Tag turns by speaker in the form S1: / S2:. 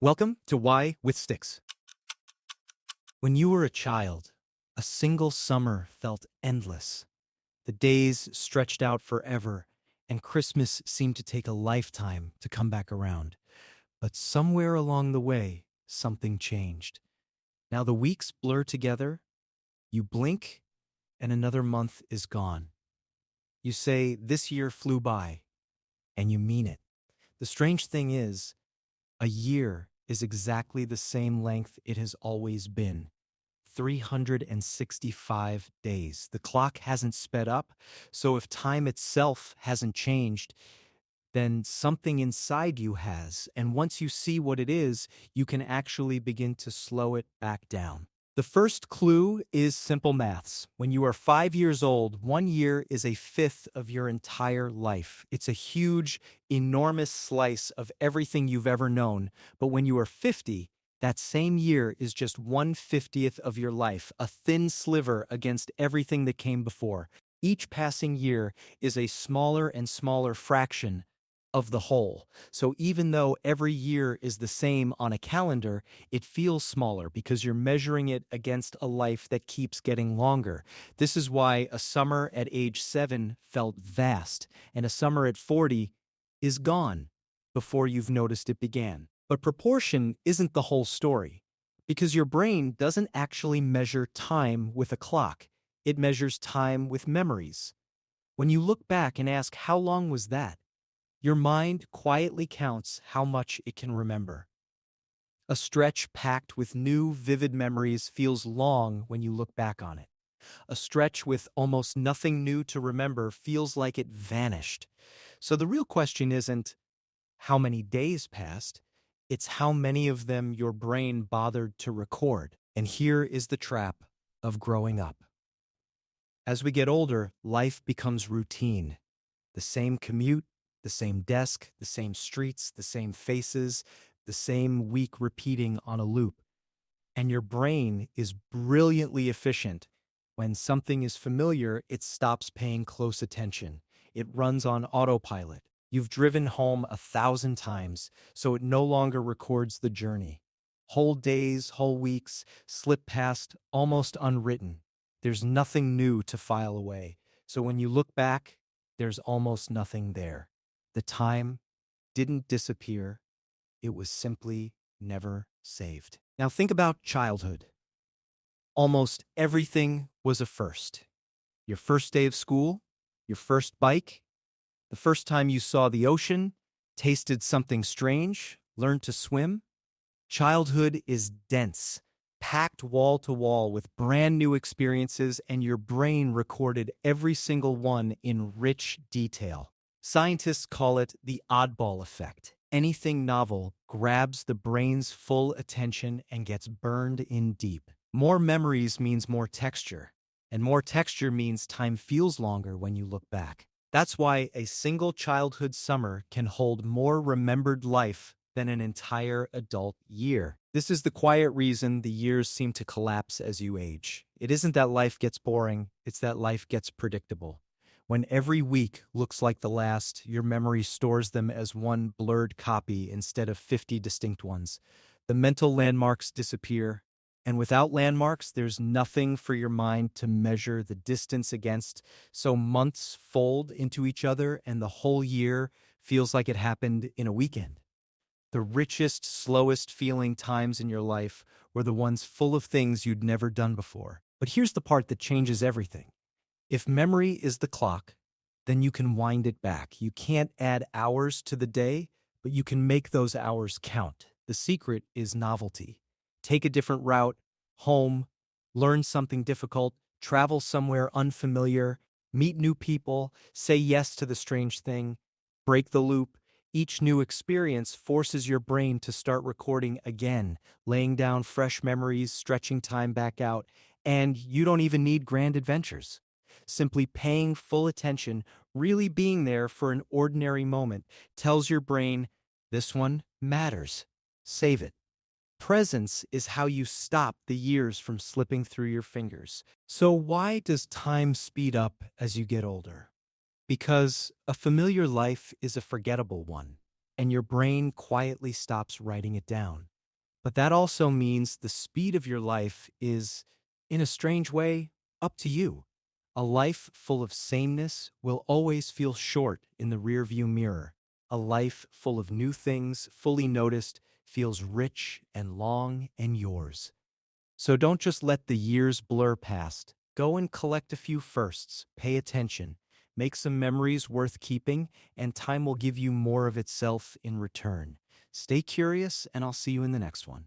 S1: Welcome to Why with Sticks. When you were a child, a single summer felt endless. The days stretched out forever, and Christmas seemed to take a lifetime to come back around. But somewhere along the way, something changed. Now the weeks blur together, you blink, and another month is gone. You say, "This year flew by," and you mean it. The strange thing is, a year is exactly the same length it has always been. 365 days. The clock hasn't sped up, so if time itself hasn't changed, then something inside you has, and once you see what it is, you can actually begin to slow it back down. The first clue is simple maths. When you are 5 years old, 1 year is a fifth of your entire life. It's a huge, enormous slice of everything you've ever known. But when you are 50, that same year is just 1/50th of your life, a thin sliver against everything that came before. Each passing year is a smaller and smaller fraction of the whole. So even though every year is the same on a calendar, it feels smaller because you're measuring it against a life that keeps getting longer. This is why a summer at age 7 felt vast, and a summer at 40 is gone before you've noticed it began. But proportion isn't the whole story, because your brain doesn't actually measure time with a clock. It measures time with memories. When you look back and ask, how long was that? Your mind quietly counts how much it can remember. A stretch packed with new, vivid memories feels long when you look back on it. A stretch with almost nothing new to remember feels like it vanished. So the real question isn't how many days passed, it's how many of them your brain bothered to record. And here is the trap of growing up. As we get older, life becomes routine. The same commute, the same desk, the same streets, the same faces, the same week repeating on a loop. And your brain is brilliantly efficient. When something is familiar, it stops paying close attention. It runs on autopilot. You've driven home 1,000 times, so it no longer records the journey. Whole days, whole weeks slip past almost unwritten. There's nothing new to file away. So when you look back, there's almost nothing there. The time didn't disappear. It was simply never saved. Now think about childhood. Almost everything was a first. Your first day of school, your first bike, the first time you saw the ocean, tasted something strange, learned to swim. Childhood is dense, packed wall to wall with brand new experiences, and your brain recorded every single one in rich detail. Scientists call it the oddball effect. Anything novel grabs the brain's full attention and gets burned in deep. More memories means more texture, and more texture means time feels longer when you look back. That's why a single childhood summer can hold more remembered life than an entire adult year. This is the quiet reason the years seem to collapse as you age. It isn't that life gets boring, it's that life gets predictable. When every week looks like the last, your memory stores them as one blurred copy instead of 50 distinct ones. The mental landmarks disappear, and without landmarks, there's nothing for your mind to measure the distance against, so months fold into each other and the whole year feels like it happened in a weekend. The richest, slowest feeling times in your life were the ones full of things you'd never done before. But here's the part that changes everything. If memory is the clock, then you can wind it back. You can't add hours to the day, but you can make those hours count. The secret is novelty. Take a different route, home, learn something difficult, travel somewhere unfamiliar, meet new people, say yes to the strange thing, break the loop. Each new experience forces your brain to start recording again, laying down fresh memories, stretching time back out, and you don't even need grand adventures. Simply paying full attention, really being there for an ordinary moment, tells your brain, this one matters. Save it. Presence is how you stop the years from slipping through your fingers. So why does time speed up as you get older? Because a familiar life is a forgettable one, and your brain quietly stops writing it down. But that also means the speed of your life is, in a strange way, up to you. A life full of sameness will always feel short in the rearview mirror. A life full of new things, fully noticed, feels rich and long and yours. So don't just let the years blur past. Go and collect a few firsts, pay attention, make some memories worth keeping, and time will give you more of itself in return. Stay curious, and I'll see you in the next one.